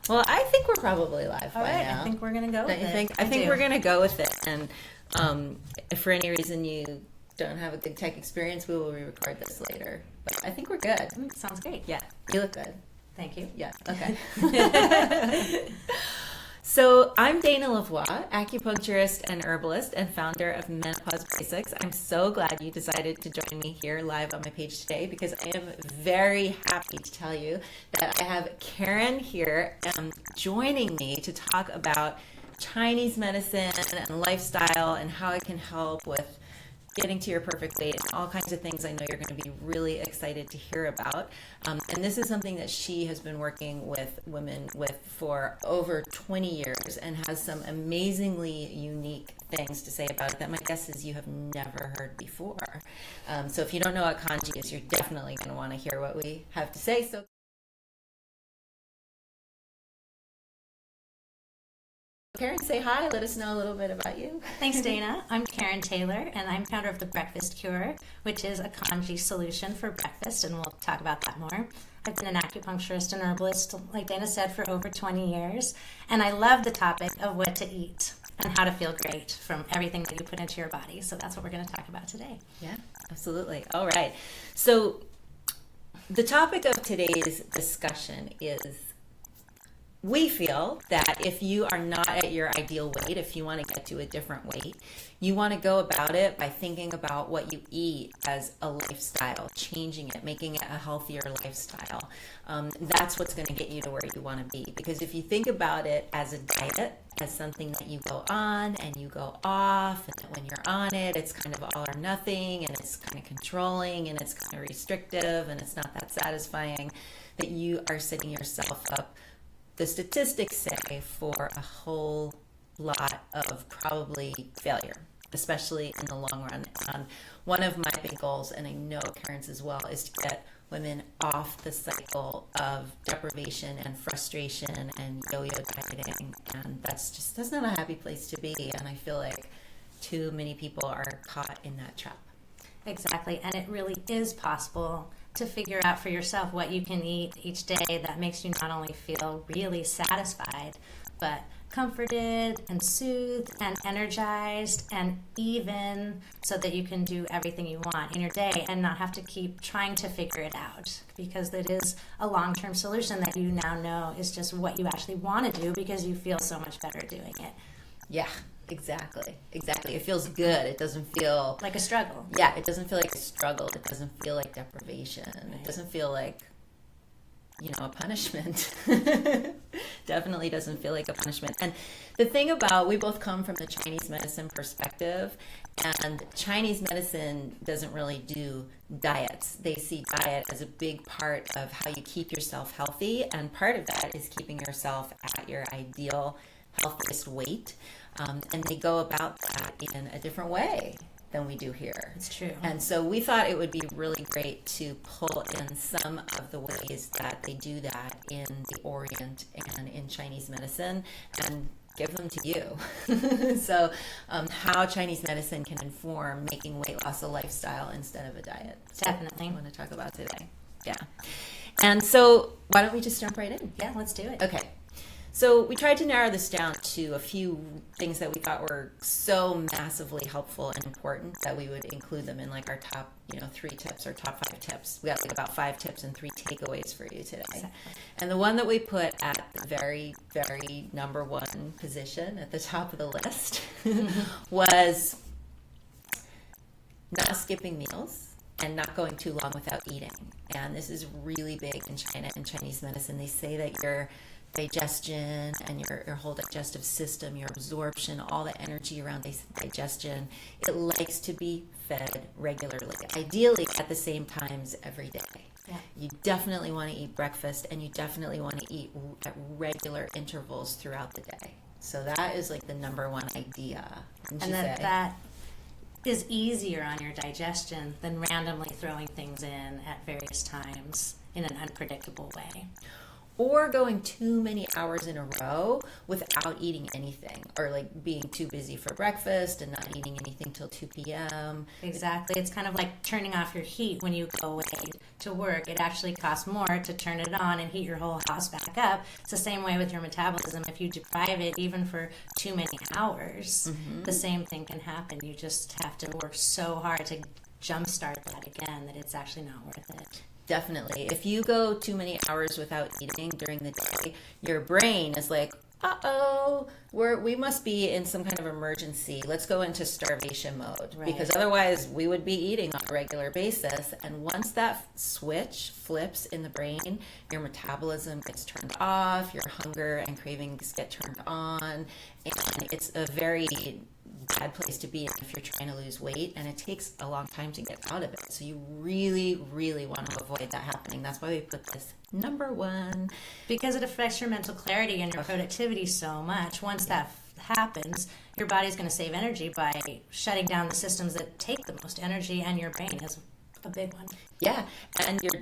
Well, I think we're probably live All by right, now. I think we're going to go with it. I think we're going to go with it. And if for any reason you don't have a good tech experience, we will re-record this later. But I think we're good. Sounds great. Yeah, you look good. Thank you. Yeah, okay. So I'm Dana LaVoie, acupuncturist and herbalist and founder of Menopause Basics. I'm so glad you decided to join me here live on my page today because I am very happy to tell you that I have Karen here joining me to talk about Chinese medicine and lifestyle and how it can help with getting to your perfect weight and all kinds of things I know you're going to be really excited to hear about. And this is something that she has been working with women with for over 20 years and has some amazingly unique things to say about it that my guess is you have never heard before. So if you don't know what kanji is, you're definitely going to want to hear what we have to say. So Karen, say hi. Let us know a little bit about you. Thanks, Dana. I'm Karen Taylor, and I'm founder of the Breakfast Cure, which is a kanji solution for breakfast, and we'll talk about that more. I've been an acupuncturist and herbalist, like Dana said, for over 20 years, and I love the topic of what to eat and how to feel great from everything that you put into your body. So that's what we're going to talk about today. Yeah, absolutely. All right. So the topic of today's discussion is we feel that if you are not at your ideal weight, if you want to get to a different weight, you want to go about it by thinking about what you eat as a lifestyle, changing it, making it a healthier lifestyle. That's what's going to get you to where you want to be. Because if you think about it as a diet, as something that you go on and you go off, and that when you're on it, it's kind of all or nothing, and it's kind of controlling, and it's kind of restrictive, and it's not that satisfying, that you are setting yourself up, the statistics say, for a whole lot of probably failure, especially in the long run. One of my big goals, and I know Karen's as well, is to get women off the cycle of deprivation and frustration and yo-yo dieting. And that's not a happy place to be. And I feel like too many people are caught in that trap. Exactly, and it really is possible to figure out for yourself what you can eat each day that makes you not only feel really satisfied, but comforted and soothed and energized and even so that you can do everything you want in your day and not have to keep trying to figure it out, because it is a long-term solution that you now know is just what you actually want to do because you feel so much better doing it. Yeah. Exactly. It feels good. It doesn't feel like a struggle. Yeah, it doesn't feel like a struggle. It doesn't feel like deprivation. Right. It doesn't feel like, a punishment. Definitely doesn't feel like a punishment. And the thing about, we both come from the Chinese medicine perspective, and Chinese medicine doesn't really do diets. They see diet as a big part of how you keep yourself healthy, and part of that is keeping yourself at your ideal, healthiest weight. And they go about that in a different way than we do here. It's true. And so we thought it would be really great to pull in some of the ways that they do that in the Orient and in Chinese medicine and give them to you. So how Chinese medicine can inform making weight loss a lifestyle instead of a diet. Definitely. I want to talk about today. Yeah. And so why don't we just jump right in? Yeah, let's do it. Okay. So we tried to narrow this down to a few things that we thought were so massively helpful and important that we would include them in like our top, 3 tips or top 5 tips. We got like about 5 tips and 3 takeaways for you today. Exactly. And the one that we put at the very, very number 1 position at the top of the list was not skipping meals and not going too long without eating. And this is really big in China and Chinese medicine. They say that your digestion and your whole digestive system, your absorption, all the energy around digestion, it likes to be fed regularly, ideally at the same times every day. Yeah. You definitely want to eat breakfast, and you definitely want to eat at regular intervals throughout the day. So that is like the number 1 idea. And that is easier on your digestion than randomly throwing things in at various times in an unpredictable way. or going too many hours in a row without eating anything, or like being too busy for breakfast and not eating anything till 2 p.m. Exactly. It's kind of like turning off your heat when you go away to work. It actually costs more to turn it on and heat your whole house back up. It's the same way with your metabolism. If you deprive it even for too many hours, the same thing can happen. You just have to work so hard to jumpstart that again that it's actually not worth it. Definitely. If you go too many hours without eating during the day, your brain is like, uh-oh, we must be in some kind of emergency. Let's go into starvation mode. Right. Because otherwise we would be eating on a regular basis. And once that switch flips in the brain, your metabolism gets turned off, your hunger and cravings get turned on. And it's a very bad place to be in if you're trying to lose weight, and it takes a long time to get out of it. So you really, really want to avoid that happening. That's why we put this number 1. Because it affects your mental clarity and your productivity so much. Once that happens, your body's going to save energy by shutting down the systems that take the most energy, and your brain is a big one. Yeah, and your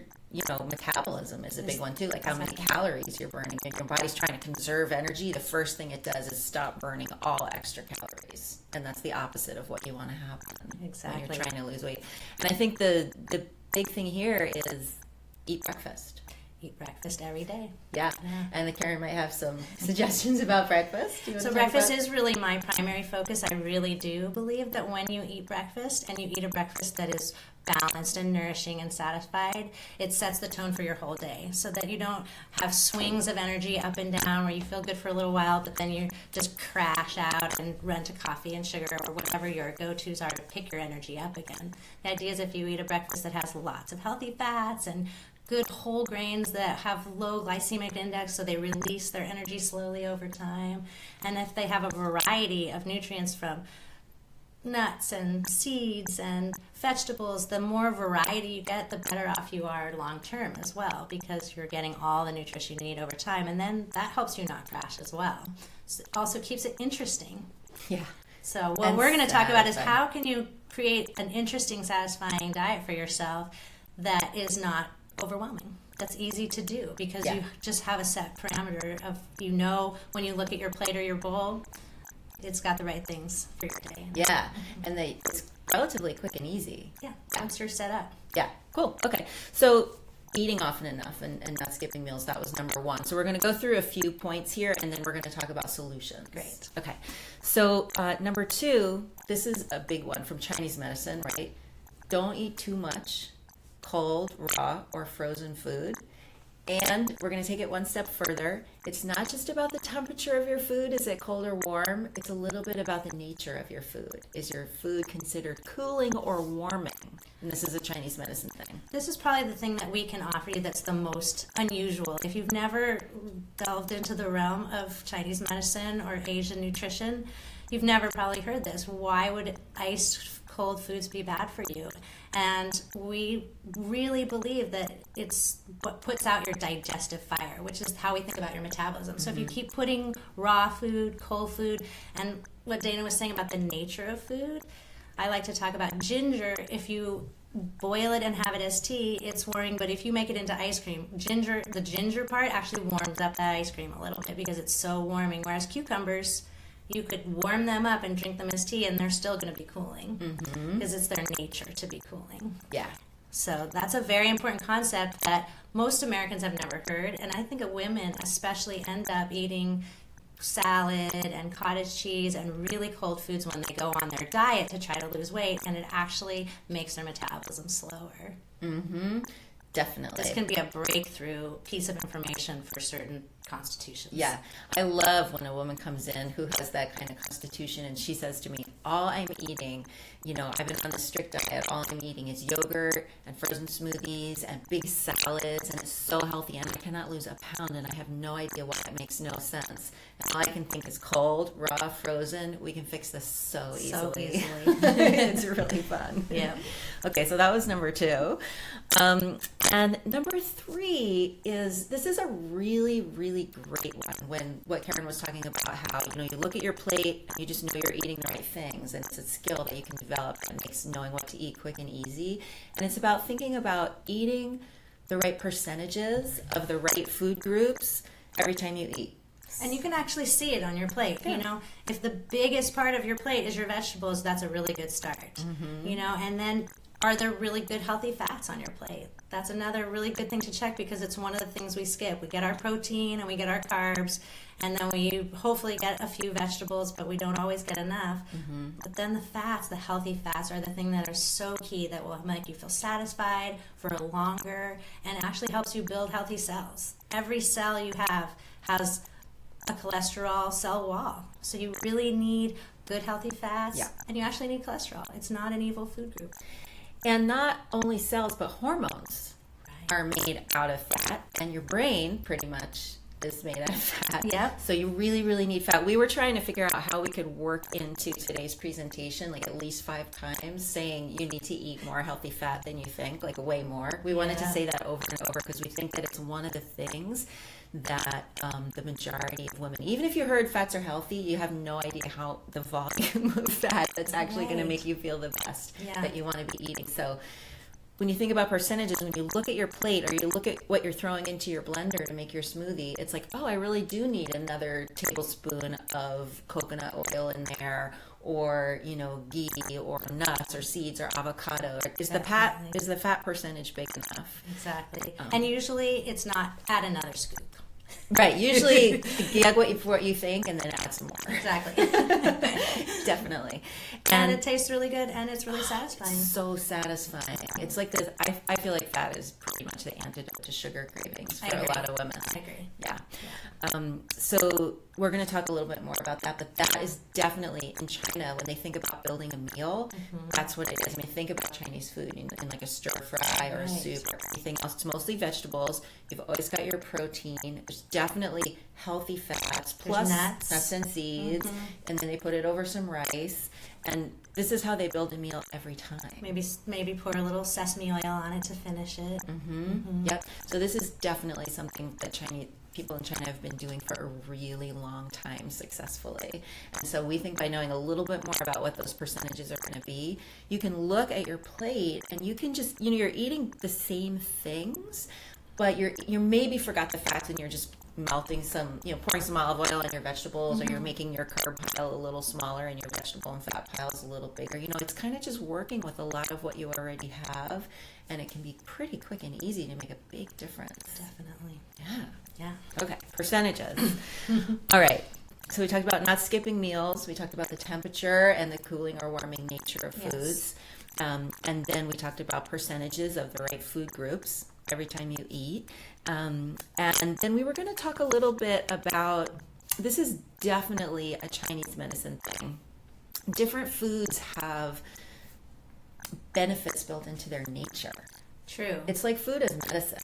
metabolism is a big one too, like how many calories you're burning. If your body's trying to conserve energy, the first thing it does is stop burning all extra calories. And that's the opposite of what you want to happen when you're trying to lose weight. And I think the big thing here is eat breakfast. Eat breakfast every day. Yeah. And Karen might have some suggestions about breakfast. So breakfast is really my primary focus. I really do believe that when you eat breakfast, and you eat a breakfast that is balanced and nourishing and satisfied, it sets the tone for your whole day, so that you don't have swings of energy up and down where you feel good for a little while, but then you just crash out and run to coffee and sugar or whatever your go-tos are to pick your energy up again. The idea is if you eat a breakfast that has lots of healthy fats and good whole grains that have low glycemic index, so they release their energy slowly over time, and if they have a variety of nutrients from nuts and seeds and vegetables, the more variety you get, the better off you are long term as well, because you're getting all the nutrition you need over time, and then that helps you not crash as well. So it also keeps it interesting. Yeah. So what we're going to talk about is how can you create an interesting, satisfying diet for yourself that is not overwhelming. That's easy to do because you just have a set parameter of, when you look at your plate or your bowl, it's got the right things for your day. Yeah, and it's relatively quick and easy. Yeah, once you're set up. Yeah, cool. Okay, so eating often enough and not skipping meals, that was number 1. So we're going to go through a few points here, and then we're going to talk about solutions. Great. Okay, so number 2, this is a big one from Chinese medicine, right? Don't eat too much cold, raw, or frozen food. And we're going to take it one step further. It's not just about the temperature of your food. Is it cold or warm? It's a little bit about the nature of your food. Is your food considered cooling or warming? And this is a Chinese medicine thing. This is probably the thing that we can offer you that's the most unusual. If you've never delved into the realm of Chinese medicine or Asian nutrition, you've never probably heard this. Why would iced cold foods be bad for you? And we really believe that it's what puts out your digestive fire, which is how we think about your metabolism. So if you keep putting raw food, cold food, and what Dana was saying about the nature of food, I like to talk about ginger. If you boil it and have it as tea, it's warming, but if you make it into ice cream, the ginger part actually warms up that ice cream a little bit because it's so warming, whereas cucumbers, you could warm them up and drink them as tea, and they're still going to be cooling because it's their nature to be cooling. Yeah. So that's a very important concept that most Americans have never heard, and I think that women especially end up eating salad and cottage cheese and really cold foods when they go on their diet to try to lose weight, and it actually makes their metabolism slower. Definitely. This can be a breakthrough piece of information for certain constitutions. Yeah. I love when a woman comes in who has that kind of constitution and she says to me, all I'm eating, I've been on this strict diet, all I'm eating is yogurt and frozen smoothies and big salads, and it's so healthy, and I cannot lose a pound, and I have no idea why. It makes no sense. And all I can think is cold, raw, frozen. We can fix this so easily. It's really fun. Yeah. Okay, so that was number 2. And number 3 is, this is a really, really great one. What Karen was talking about, how, you look at your plate and you just know you're eating the right things, and it's a skill that you can develop that makes knowing what to eat quick and easy. And it's about thinking about eating the right percentages of the right food groups every time you eat. And you can actually see it on your plate. Yeah. You know, if the biggest part of your plate is your vegetables, that's a really good start. You know, and then are there really good healthy fats on your plate? That's another really good thing to check, because it's one of the things we skip. We get our protein and we get our carbs, and then we hopefully get a few vegetables, but we don't always get enough. But then the fats, the healthy fats, are the thing that are so key, that will make you feel satisfied for longer, and actually helps you build healthy cells. Every cell you have has a cholesterol cell wall. So you really need good healthy fats, and you actually need cholesterol. It's not an evil food group. And not only cells, but hormones are made out of fat, and your brain pretty much is made out of fat. Yep. So you really, really need fat. We were trying to figure out how we could work into today's presentation, like at least 5 times, saying you need to eat more healthy fat than you think, like way more. We wanted to say that over and over, because we think that it's one of the things that the majority of women, even if you heard fats are healthy, you have no idea how the volume of fat that's actually going to make you feel the best that you want to be eating. So when you think about percentages, when you look at your plate, or you look at what you're throwing into your blender to make your smoothie, it's like, oh, I really do need another tablespoon of coconut oil in there, or, you know, ghee, or nuts, or seeds, or avocado. Is the fat percentage big enough? Exactly. And usually it's not, add another scoop. Right. Usually get what you think, and then add some more. Exactly. Definitely. And it tastes really good, and it's really satisfying. So satisfying. It's like this. I feel like fat is pretty much the antidote to sugar cravings for a lot of women. I agree. Yeah. So we're going to talk a little bit more about that, but that is definitely in China, when they think about building a meal, that's what it is. I mean, think about Chinese food in like a stir fry or a soup or anything else. It's mostly vegetables. You've always got your protein. There's definitely healthy fats, plus nuts and seeds, and then they put it over some rice. And this is how they build a meal every time. Maybe pour a little sesame oil on it to finish it. Yep. So this is definitely something that people in China have been doing for a really long time successfully. And so we think by knowing a little bit more about what those percentages are going to be, you can look at your plate and you can just, you're eating the same things, but you maybe forgot the fats, and you're just melting some, pouring some olive oil on your vegetables, or you're making your carb pile a little smaller and your vegetable and fat piles a little bigger. It's kind of just working with a lot of what you already have, and it can be pretty quick and easy to make a big difference. Definitely. Yeah. Okay. Percentages. All right. So we talked about not skipping meals. We talked about the temperature and the cooling or warming nature of foods. And then we talked about percentages of the right food groups every time you eat. And then we were going to talk a little bit about, this is definitely a Chinese medicine thing. Different foods have benefits built into their nature. True. It's like food as medicine.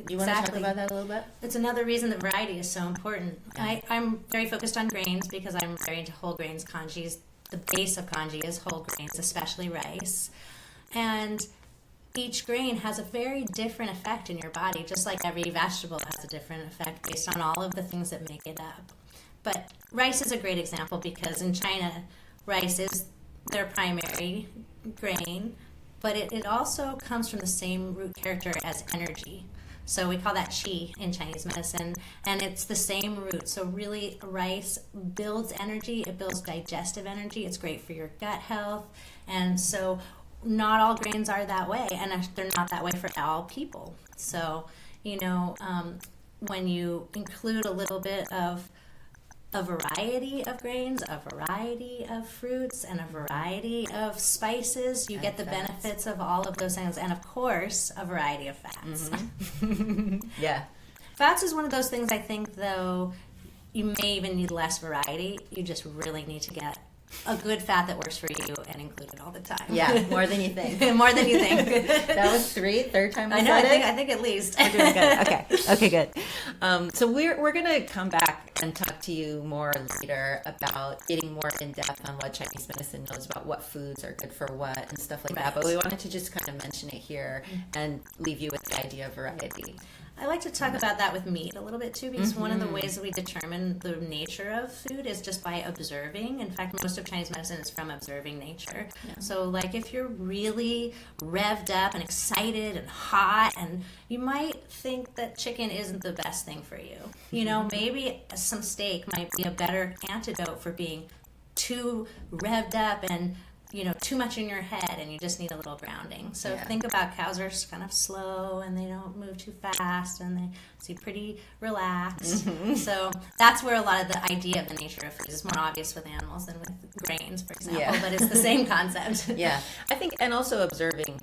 You want to talk about that a little bit? It's another reason that variety is so important. I'm very focused on grains, because I'm very into whole grains. Kanji's, the base of kanji is whole grains, especially rice. And each grain has a very different effect in your body, just like every vegetable has a different effect based on all of the things that make it up. But rice is a great example, because in China, rice is their primary grain, but it also comes from the same root character as energy. So we call that qi in Chinese medicine, and it's the same root. So really, rice builds energy. It builds digestive energy. It's great for your gut health. And so not all grains are that way, and they're not that way for all people. So, when you include a little bit of a variety of grains, a variety of fruits, and a variety of spices, you get the benefits of all of those things. And of course, a variety of fats. Yeah. Fats is one of those things, I think, though, you may even need less variety. You just really need to get a good fat that works for you and include it all the time. Yeah, more than you think. More than you think. That was third time I know, said it? I think at least. We're doing good. Okay, good. So we're going to come back and talk to you more later about getting more in depth on what Chinese medicine knows about what foods are good for what and stuff like that. But we wanted to just kind of mention it here and leave you with the idea of variety. I like to talk about that with meat a little bit too, because one of the ways that we determine the nature of food is just by observing. In fact, most of Chinese medicine is from observing nature. Yeah. So like if you're really revved up and excited and hot, and you might think that chicken isn't the best thing for you. You know, maybe some steak might be a better antidote for being too revved up and too much in your head, and you just need a little grounding. So think about cows are kind of slow and they don't move too fast and they seem pretty relaxed. So that's where a lot of the idea of the nature of food is more obvious with animals than with grains, for example, but it's the same concept. I think, and also observing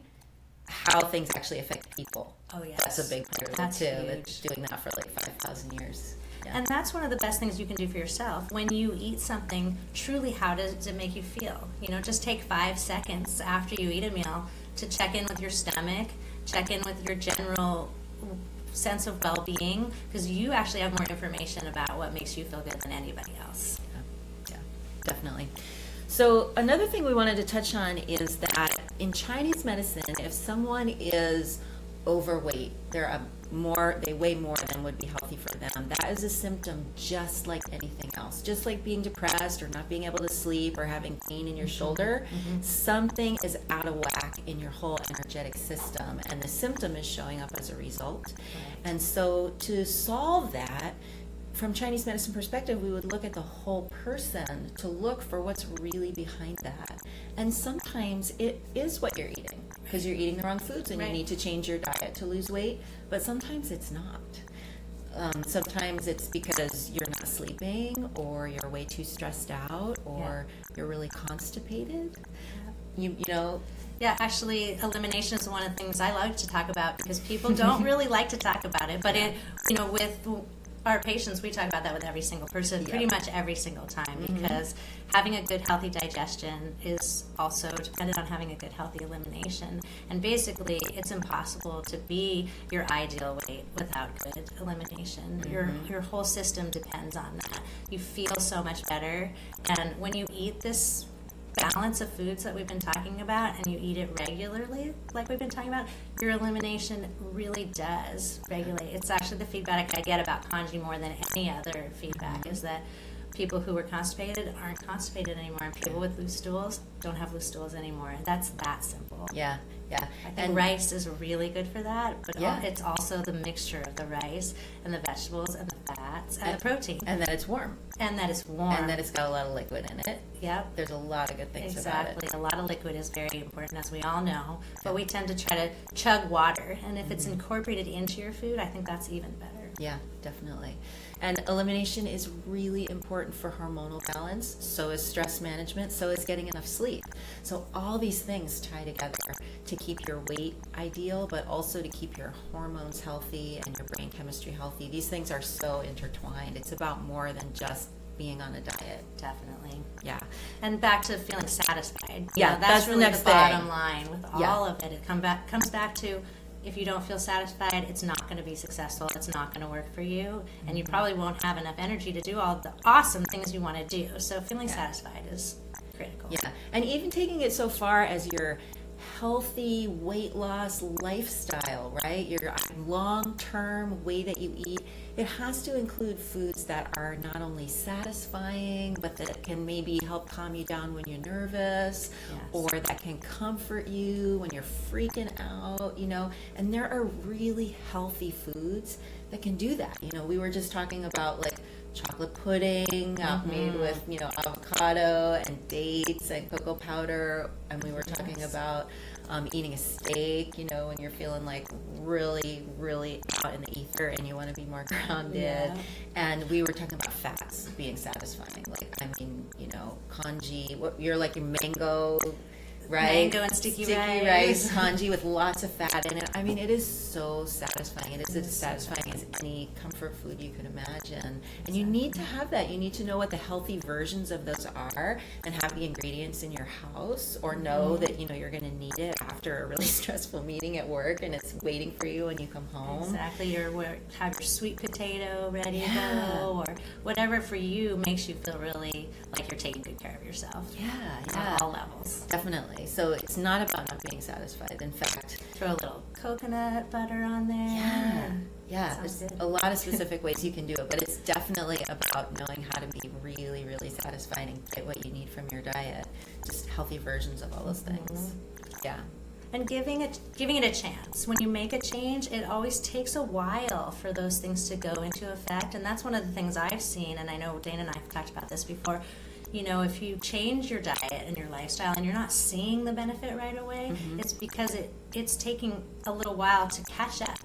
how things actually affect people. Oh, yes. That's a big part of it, too. That's doing that for like 5,000 years. Yeah. And that's one of the best things you can do for yourself. When you eat something, truly, how does it make you feel? Just take 5 seconds after you eat a meal to check in with your stomach, check in with your general sense of well-being, because you actually have more information about what makes you feel good than anybody else. Yeah, definitely. So another thing we wanted to touch on is that in Chinese medicine, if someone is overweight, they weigh more than would be healthy for them. That is a symptom just like anything else. Just like being depressed or not being able to sleep or having pain in your shoulder, something is out of whack in your whole energetic system, and the symptom is showing up as a result. And so to solve that, from Chinese medicine perspective, we would look at the whole person to look for what's really behind that. And sometimes it is what you're eating, because you're eating the wrong foods and you need to change your diet to lose weight, but sometimes it's not. Sometimes it's because you're not sleeping, or you're way too stressed out, or you're really constipated. You know. Yeah, actually, elimination is one of the things I like to talk about, because people don't really like to talk about it. But with our patients, we talk about that with every single person, pretty much every single time, because having a good, healthy digestion is also dependent on having a good, healthy elimination. And basically, it's impossible to be your ideal weight without good elimination. Your whole system depends on that. You feel so much better, and when you eat this balance of foods that we've been talking about, and you eat it regularly like we've been talking about, your elimination really does regulate. It's actually the feedback I get about kanji more than any other feedback is that people who were constipated aren't constipated anymore, and people with loose stools don't have loose stools anymore. That's that simple. Yeah. I think rice is really good for that, but it's also the mixture of the rice and the vegetables and the fats and the protein. And that it's warm. And that it's warm. And that it's got a lot of liquid in it. Yep. There's a lot of good things about it. Exactly. A lot of liquid is very important, as we all know, but we tend to try to chug water, and if it's incorporated into your food, I think that's even better. Yeah, definitely. And elimination is really important for hormonal balance. So is stress management. So is getting enough sleep. So all these things tie together to keep your weight ideal, but also to keep your hormones healthy and your brain chemistry healthy. These things are so intertwined. It's about more than just being on a diet. Definitely. Yeah. And back to feeling satisfied. That's really the next bottom line with all of it. It comes back to, if you don't feel satisfied, it's not going to be successful. It's not going to work for you. And you probably won't have enough energy to do all the awesome things you want to do. So feeling satisfied is critical. Yeah. And even taking it so far as your healthy weight loss lifestyle, right? Your long-term way that you eat, it has to include foods that are not only satisfying, but that can maybe help calm you down when you're nervous, or that can comfort you when you're freaking out, and there are really healthy foods that can do that. We were just talking about like chocolate pudding made with avocado and dates and cocoa powder, and we were talking about eating a steak when you're feeling like really out in the ether and you want to be more grounded. And we were talking about fats being satisfying, like congee, you're like your mango, right? Mango and sticky rice congee with lots of fat in it. I mean, it is so satisfying. It is as satisfying as any comfort food you could imagine. And you need to have that. You need to know what the healthy versions of those are and have the ingredients in your house, or know that you're going to need it after a really stressful meeting at work and it's waiting for you when you come home. Exactly. Have your sweet potato ready to go, or whatever for you makes you feel really like you're taking good care of yourself. Yeah. On all levels. Definitely. So it's not about not being satisfied. In fact, throw a little coconut butter on there. Yeah, Sounds there's good. a lot of specific ways you can do it, but it's definitely about knowing how to be really, really satisfied and get what you need from your diet. Just healthy versions of all those things. Yeah. And giving it a chance. When you make a change, it always takes a while for those things to go into effect. And that's one of the things I've seen, and I know Dana and I have talked about this before. You know, if you change your diet and your lifestyle and you're not seeing the benefit right away, it's because it's taking a little while to catch up.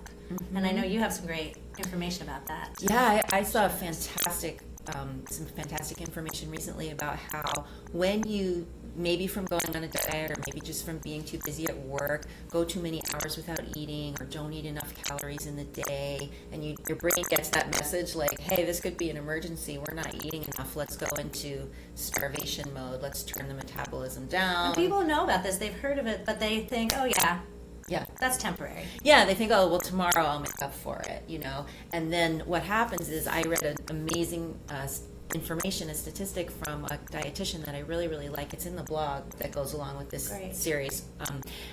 And I know you have some great information about that. Yeah, I saw some fantastic information recently about how when you, maybe from going on a diet or maybe just from being too busy at work, go too many hours without eating or don't eat enough calories in the day, and your brain gets that message like, hey, this could be an emergency, we're not eating enough, let's go into starvation mode, let's turn the metabolism down. And people know about this, they've heard of it, but they think, oh yeah, that's temporary. Yeah, they think, oh, well, tomorrow I'll make up for it, you know. And then what happens is I read an amazing information, a statistic from a dietitian that I really, really like. It's in the blog that goes along with this series.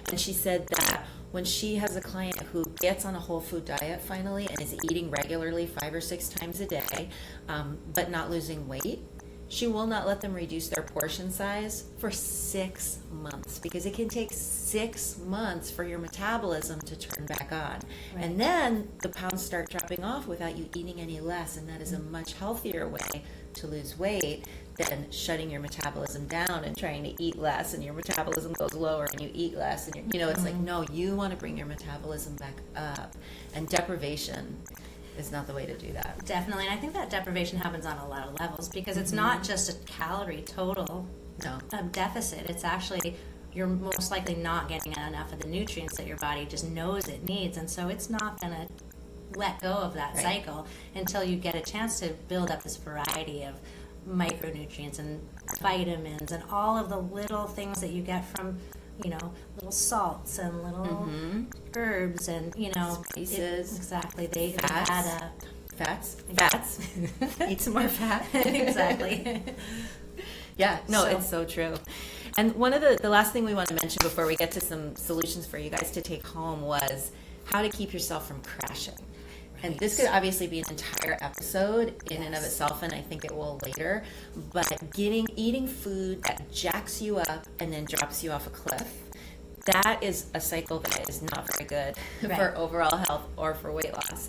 And she said that when she has a client who gets on a whole food diet finally and is eating regularly 5 or 6 times a day, but not losing weight, she will not let them reduce their portion size for 6 months, because it can take 6 months for your metabolism to turn back on. Right. And then the pounds start dropping off without you eating any less, and that is a much healthier way to lose weight than shutting your metabolism down and trying to eat less, and your metabolism goes lower and you eat less, and you know, it's like, no, you want to bring your metabolism back up. And deprivation is not the way to do that. Definitely, and I think that deprivation happens on a lot of levels, because it's not just a calorie total deficit. It's actually, you're most likely not getting enough of the nutrients that your body just knows it needs, and so it's not going to let go of that cycle until you get a chance to build up this variety of micronutrients and vitamins and all of the little things that you get from, you know, little salts and little herbs and, you know, spices. Exactly. They Fats. add up. Fats. Eat some more fat. Exactly. Yeah, no, it's so true. And one of the last thing we want to mention before we get to some solutions for you guys to take home was how to keep yourself from crashing. And this could obviously be an entire episode in and of itself, and I think it will later. But eating food that jacks you up and then drops you off a cliff, that is a cycle that is not very good for overall health or for weight loss.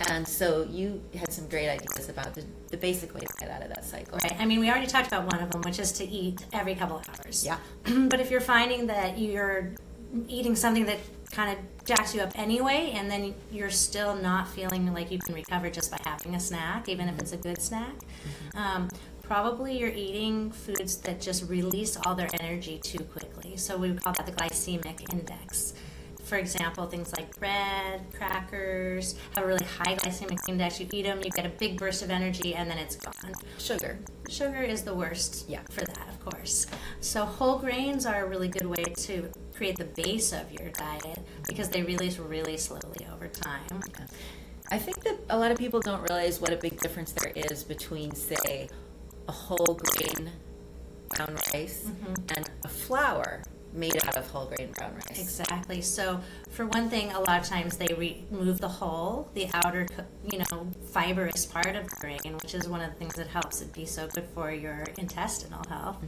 And so you had some great ideas about the basic way to get out of that cycle. Right. I mean, we already talked about one of them, which is to eat every couple of hours. Yeah. But if you're finding that you're eating something that kind of jacks you up anyway, and then you're still not feeling like you can recover just by having a snack, even if it's a good snack, probably you're eating foods that just release all their energy too quickly. So we call that the glycemic index. For example, things like bread, crackers have a really high glycemic index. You eat them, you get a big burst of energy, and then it's gone. Sugar is the worst for that, of course. So whole grains are a really good way to create the base of your diet, because they release really slowly over time. I think that a lot of people don't realize what a big difference there is between, say, a whole grain brown rice and a flour made out of whole grain brown rice. Exactly. So for one thing, a lot of times they remove the outer, fibrous part of the grain, which is one of the things that helps it be so good for your intestinal health.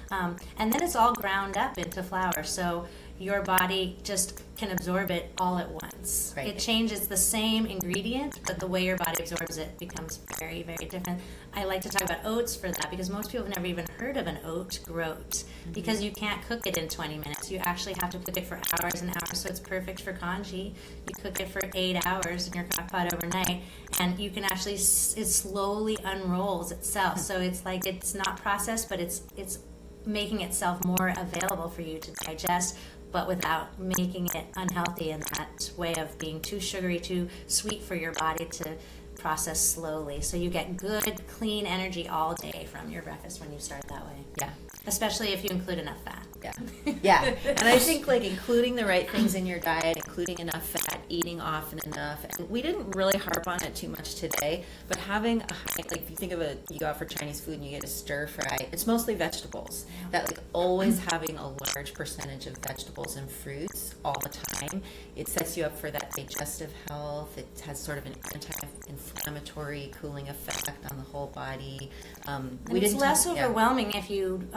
And then it's all ground up into flour, so your body just can absorb it all at once. Right. It changes the same ingredient, but the way your body absorbs it becomes very, very different. I like to talk about oats for that, because most people have never even heard of an oat groat, because you can't cook it in 20 minutes. You actually have to cook it for hours and hours, so it's perfect for congee. You cook it for 8 hours in your crock pot overnight, and you can actually, it slowly unrolls itself. So it's like, it's not processed, but it's making itself more available for you to digest, but without making it unhealthy in that way of being too sugary, too sweet for your body to process slowly. So you get good, clean energy all day from your breakfast when you start that way. Yeah. especially if you include enough fat. Yeah. And I think like including the right things in your diet, including enough fat, eating often enough. And we didn't really harp on it too much today, but having a high, like if you think of you go out for Chinese food and you get a stir fry, it's mostly vegetables. That like always having a large percentage of vegetables and fruits all the time, it sets you up for that digestive health. It has sort of an anti-inflammatory cooling effect on the whole body. It's less overwhelming if you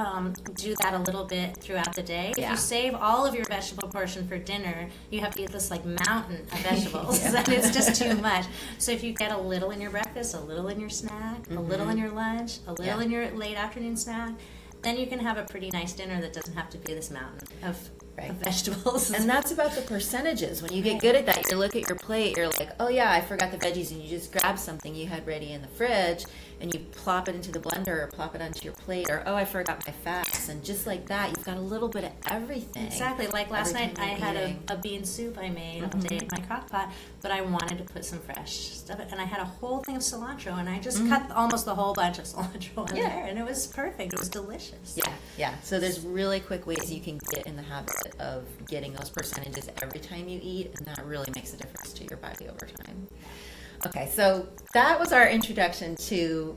do that a little bit throughout the day. If you save all of your vegetable portion for dinner, you have to eat this like mountain of vegetables, and it's just too much. So if you get a little in your breakfast, a little in your snack, a little in your lunch, a little in your late afternoon snack, then you can have a pretty nice dinner that doesn't have to be this mountain of vegetables. And that's about the percentages. When you get good at that, you look at your plate, you're like, oh yeah, I forgot the veggies, and you just grab something you had ready in the fridge and you plop it into the blender or plop it onto your plate, or oh, I forgot my fats, and just like that, you've got a little bit of everything. Exactly. Like last night, I had a bean soup I made all day in my crock pot, but I wanted to put some fresh stuff, and I had a whole thing of cilantro, and I just cut almost the whole bunch of cilantro in there, and it was perfect. It was delicious. Yeah. So there's really quick ways you can get in the habit of getting those percentages every time you eat, and that really makes a difference to your body over time. Okay, so that was our introduction to,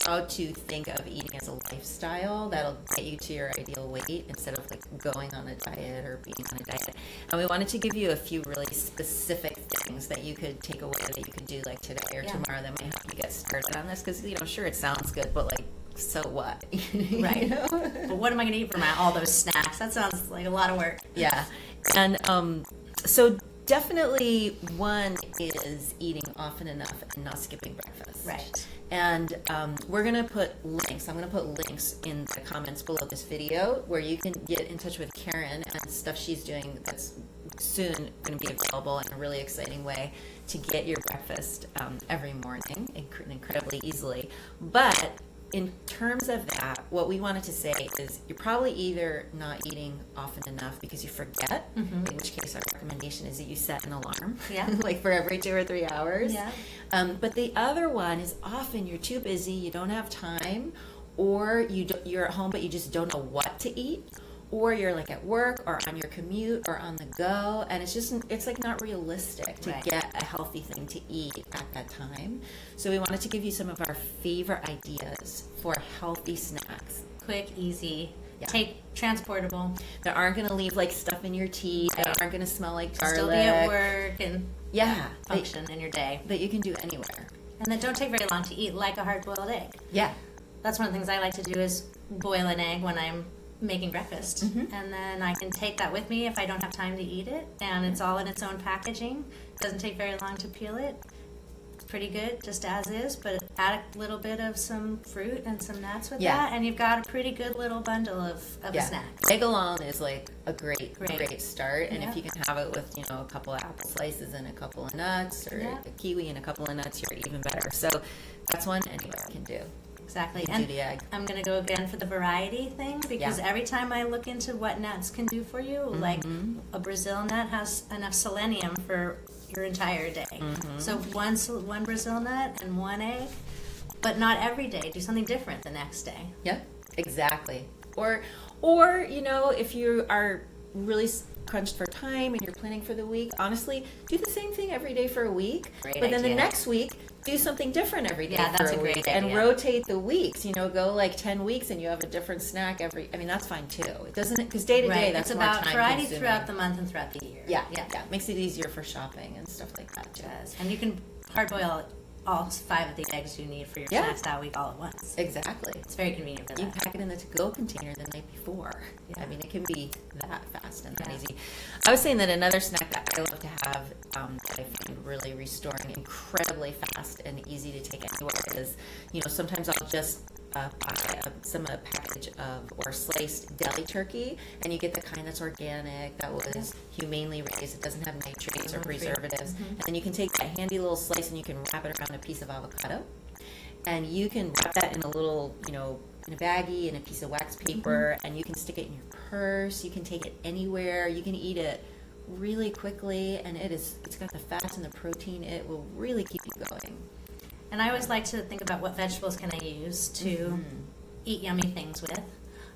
how to think of eating as a lifestyle that'll get you to your ideal weight instead of like going on a diet or being on a diet. And we wanted to give you a few really specific things that you could take away that you could do like today or tomorrow that might help you get started on this, because sure, it sounds good, but like, so what? Right. But what am I going to eat for all those snacks? That sounds like a lot of work. Yeah. And so definitely one is eating often enough and not skipping breakfast. Right. And we're going to put links. I'm going to put links in the comments below this video where you can get in touch with Karen and stuff she's doing that's soon going to be available in a really exciting way to get your breakfast every morning incredibly easily. But in terms of that, what we wanted to say is you're probably either not eating often enough because you forget, in which case our recommendation is that you set an alarm, like for every 2 or 3 hours. Yeah. But the other one is often you're too busy, you don't have time, or you're at home but you just don't know what to eat, or you're like at work or on your commute or on the go, and it's like not realistic to get a healthy thing to eat at that time. So we wanted to give you some of our favorite ideas for healthy snacks. Quick, easy, transportable. That aren't going to leave like stuff in your teeth, that aren't going to smell like garlic. Still be at work and function in your day. That you can do anywhere. And that don't take very long to eat, like a hard-boiled egg. Yeah. That's one of the things I like to do is boil an egg when I'm making breakfast, and then I can take that with me if I don't have time to eat it, and it's all in its own packaging. It doesn't take very long to peel it. It's pretty good just as is, but add a little bit of some fruit and some nuts with that, and you've got a pretty good little bundle of a snack. Egg alone is like a great start, and if you can have it with a couple of apple slices and a couple of nuts, or a kiwi and a couple of nuts, you're even better. So that's one anybody can do. Exactly. And I'm going to go again for the variety thing, because every time I look into what nuts can do for you, like a Brazil nut has enough selenium for your entire day. So one Brazil nut and one egg, but not every day. Do something different the next day. Yep, exactly. Or if you are really crunched for time and you're planning for the week, honestly, do the same thing every day for a week. But then the next week, do something different every day for a week, and rotate the weeks. Go like 10 weeks and you have a different snack that's fine too. It doesn't, because day to day, that's it's more about time variety consuming. throughout the month and throughout the year. Yeah. Makes it easier for shopping and stuff like that too. And you can hard boil all 5 of the eggs you need for your snacks that week all at once. Exactly. It's very convenient for that. You can pack it in the to-go container the night before. I mean, it can be that fast and that easy. I was saying that another snack that I love to have that I find really restoring incredibly fast and easy to take anywhere is, sometimes I'll just buy a package of or sliced deli turkey, and you get the kind that's organic, that was humanely raised, it doesn't have nitrates or preservatives, and then you can take that handy little slice and you can wrap it around a piece of avocado, and you can wrap that in a little, in a baggie, in a piece of wax paper, and you can stick it in your purse, you can take it anywhere, you can eat it really quickly, and it's got the fats and the protein, it will really keep you going. And I always like to think about what vegetables can I use to eat yummy things with.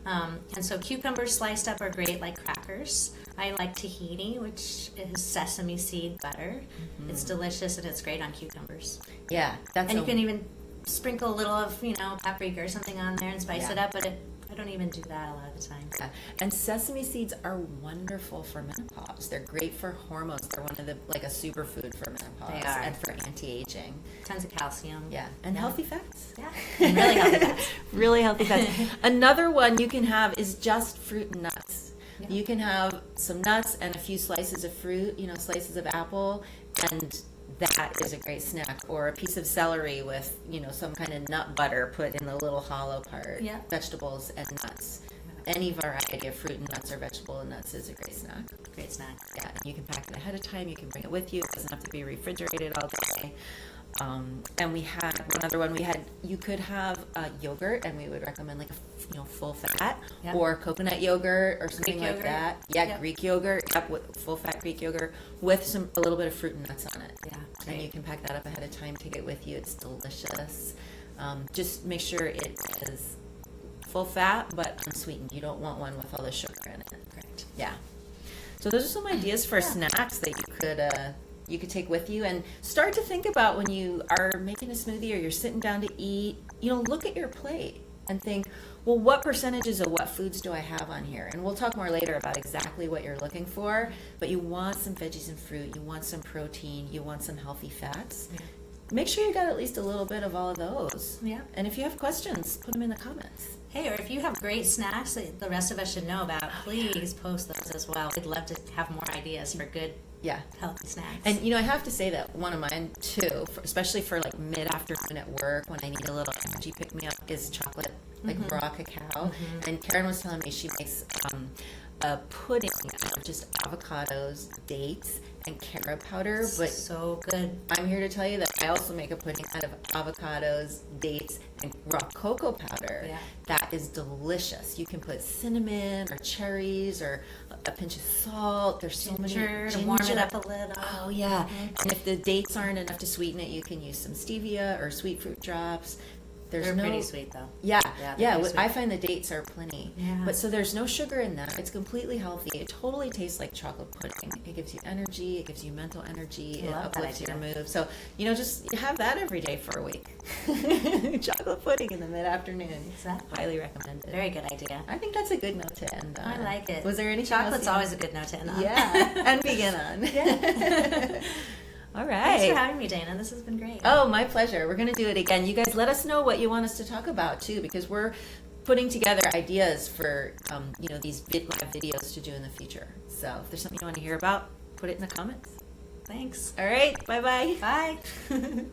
And so cucumbers sliced up are great, like crackers. I like tahini, which is sesame seed butter. It's delicious and it's great on cucumbers. Yeah, that's And you can even sprinkle a little of, paprika or something on there and spice it up, but I don't even do that a lot of the time. Yeah. And sesame seeds are wonderful for menopause. They're great for hormones. They're one of like a superfood for menopause. They are. And for anti-aging. Tons of calcium. Yeah. And healthy fats. Yeah. And really healthy fats. Really healthy fats. Another one you can have is just fruit and nuts. Yeah. You can have some nuts and a few slices of fruit, slices of apple, and that is a great snack. Or a piece of celery with, some kind of nut butter put in the little hollow part. Yeah. Vegetables and nuts. Any variety of fruit and nuts or vegetable and nuts is a great snack. Great snack. Yeah, you can pack it ahead of time. You can bring it with you. It doesn't have to be refrigerated all day. And we had one other one. You could have yogurt, and we would recommend like a full fat or coconut yogurt or something Greek like yogurt. that. Yeah, Yep. Greek yogurt. Yep, with full fat Greek yogurt with a little bit of fruit and nuts on it. Yeah, and great. you can pack that up ahead of time. Take it with you. It's delicious. Just make sure it is full fat but unsweetened. You don't want one with all the sugar in it. Correct. Yeah. So those are some ideas for snacks that you could take with you, and start to think about when you are making a smoothie or you're sitting down to eat. Look at your plate and think, well, what percentages of what foods do I have on here? And we'll talk more later about exactly what you're looking for. But you want some veggies and fruit. You want some protein. You want some healthy fats. Yeah. Make sure you got at least a little bit of all of those. Yeah. And if you have questions, put them in the comments. Hey, or if you have great snacks that the rest of us should know about, please post those as well. We'd love to have more ideas for good, healthy snacks. And I have to say that one of mine too, especially for like mid-afternoon at work when I need a little energy pick-me-up, is chocolate, like raw cacao. And Karen was telling me she makes a pudding out of just avocados, dates, and carob powder. But so good. I'm here to tell you that I also make a pudding out of avocados, dates, and raw cocoa powder. Yeah. That is delicious. You can put cinnamon or cherries or a pinch of salt. There's so many ginger to warm it up a little. Oh yeah. And if the dates aren't enough to sweeten it, you can use some stevia or sweet fruit drops. They're pretty sweet though. Yeah. Yeah. I find the dates are plenty. Yeah. But so there's no sugar in that. It's completely healthy. It totally tastes like chocolate pudding. It gives you energy. It gives you mental energy. It uplifts your mood. So just have that every day for a week. Chocolate pudding in the mid-afternoon. Exactly. Highly recommended. Very good idea. I think that's a good note to end on. I like it. Was there any Chocolate's always a good note to end on. Yeah, and begin on. Yeah. All right. Thanks for having me, Dana. This has been great. Oh, my pleasure. We're going to do it again. You guys let us know what you want us to talk about, too, because we're putting together ideas for, these live videos to do in the future. So if there's something you want to hear about, put it in the comments. Thanks. All right. Bye-bye. Bye.